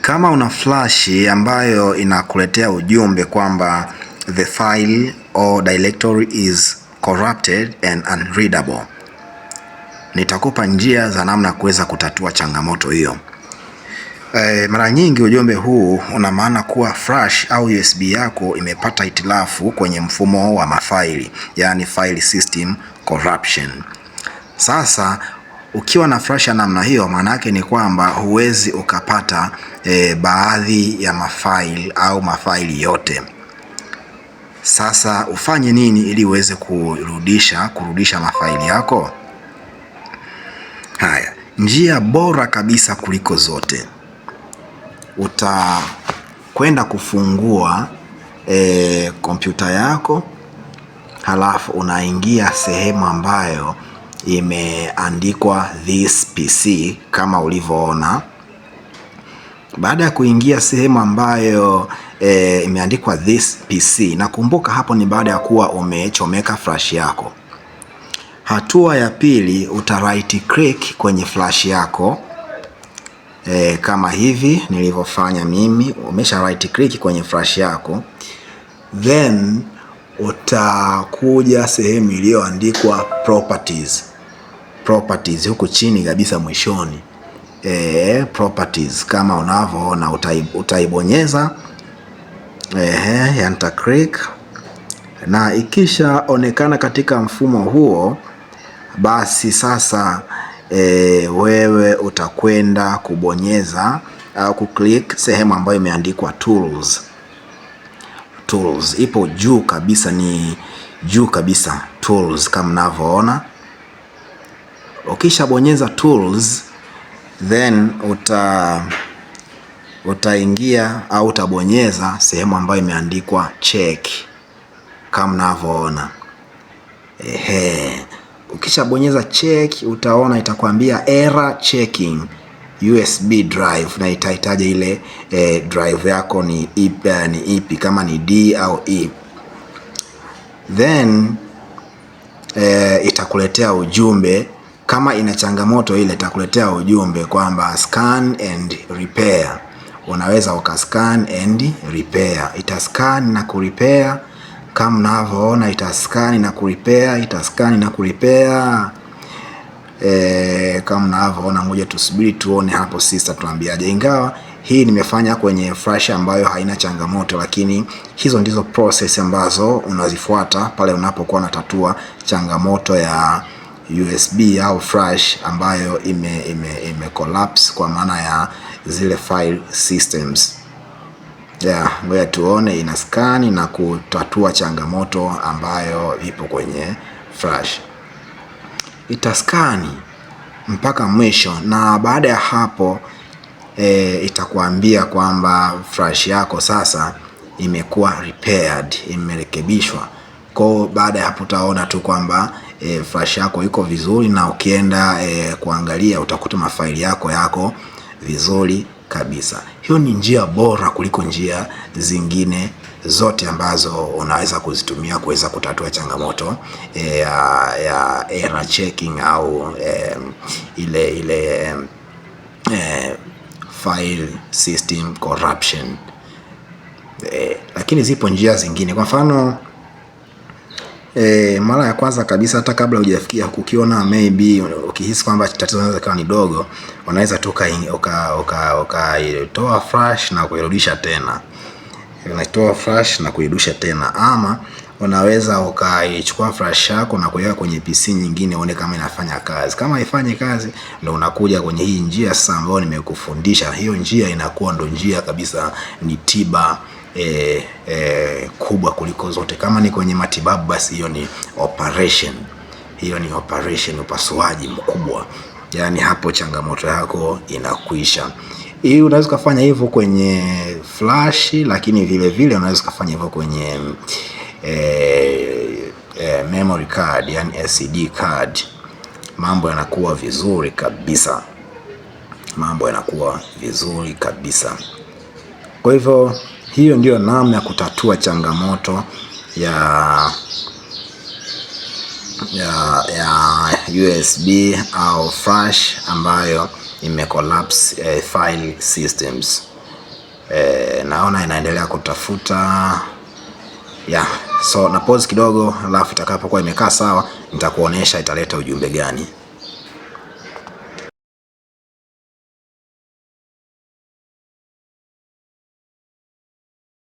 Kama una flash ambayo inakuletea ujumbe kwamba the file or directory is corrupted and unreadable, nitakupa njia za namna kuweza kutatua changamoto hiyo. Mara nyingi ujumbe huu una maana kuwa flash au USB yako imepata hitilafu kwenye mfumo wa mafaili, yani file system corruption. Sasa ukiwa na flash ya namna hiyo, maana yake ni kwamba huwezi ukapata baadhi ya mafaili au mafaili yote. Sasa ufanye nini ili uweze kurudisha mafaili yako? Haya, njia bora kabisa kuliko zote, utakwenda kufungua kompyuta yako, halafu unaingia sehemu ambayo imeandikwa this PC kama ulivyoona. Baada ya kuingia sehemu ambayo imeandikwa this PC, nakumbuka hapo ni baada ya kuwa umechomeka flash yako. Hatua ya pili, uta right click kwenye flash yako kama hivi nilivyofanya mimi. Umesha right click kwenye flash yako, then utakuja sehemu iliyoandikwa properties huku chini kabisa mwishoni. Properties kama unavyoona, utaibonyeza enter click, na ikisha onekana katika mfumo huo, basi sasa wewe utakwenda kubonyeza au kuclick sehemu ambayo imeandikwa tools. Ipo juu kabisa, ni juu kabisa tools kama mnavyoona. Ukisha bonyeza tools, then utaingia au utabonyeza sehemu ambayo imeandikwa check kama mnavyoona. Ukisha bonyeza check, utaona itakwambia error checking USB drive, na itahitaji ile drive yako ni ipi, kama ni D au E. Then itakuletea ujumbe. Kama ina changamoto ile, itakuletea ujumbe kwamba scan and repair. Unaweza ukascan and repair. Itascan na kurepair kama mnavyoona, itascan na kurepair, kama mnavyoona. Ngoja tusubiri tuone hapo sister tuambiaje. Ingawa hii nimefanya kwenye flash ambayo haina changamoto, lakini hizo ndizo process ambazo unazifuata pale unapokuwa unatatua changamoto ya USB au flash ambayo ime collapse kwa maana ya zile file systems. Ngoja tuone ina scan na kutatua changamoto ambayo ipo kwenye flash. Itaskani mpaka mwisho, na baada ya hapo itakwambia kwamba flash yako sasa imekuwa repaired, imerekebishwa. Kwa baada ya hapo utaona tu kwamba flash yako iko vizuri, na ukienda kuangalia utakuta mafaili yako vizuri kabisa. Hiyo ni njia bora kuliko njia zingine zote ambazo unaweza kuzitumia kuweza kutatua changamoto ya error checking au ile file system corruption. Lakini zipo njia zingine. Kwa mfano mara ya kwanza kabisa, hata kabla hujafikia kukiona, maybe ukihisi kwamba tatizo linaweza kuwa ni dogo, unaweza tu ukatoa flash na kuirudisha tena. Ama unaweza ukaichukua flash yako na kuiweka kwenye PC nyingine uone kama inafanya kazi. Kama haifanyi kazi, ndio unakuja kwenye hii njia sasa ambayo nimekufundisha. Hiyo njia inakuwa ndo njia kabisa, ni tiba kubwa kuliko zote. Kama ni kwenye matibabu, basi hiyo ni operation, upasuaji mkubwa. Yani hapo changamoto yako inakwisha. Hii unaweza kufanya hivyo kwenye flash, lakini vile vile unaweza kufanya hivyo kwenye memory card, yani SD card. Mambo yanakuwa vizuri kabisa. Kwa hivyo hiyo ndio namna ya kutatua changamoto ya USB au flash ambayo imecollapse file systems. naona inaendelea kutafuta so na pause kidogo, alafu itakapokuwa imekaa sawa nitakuonesha italeta ujumbe gani.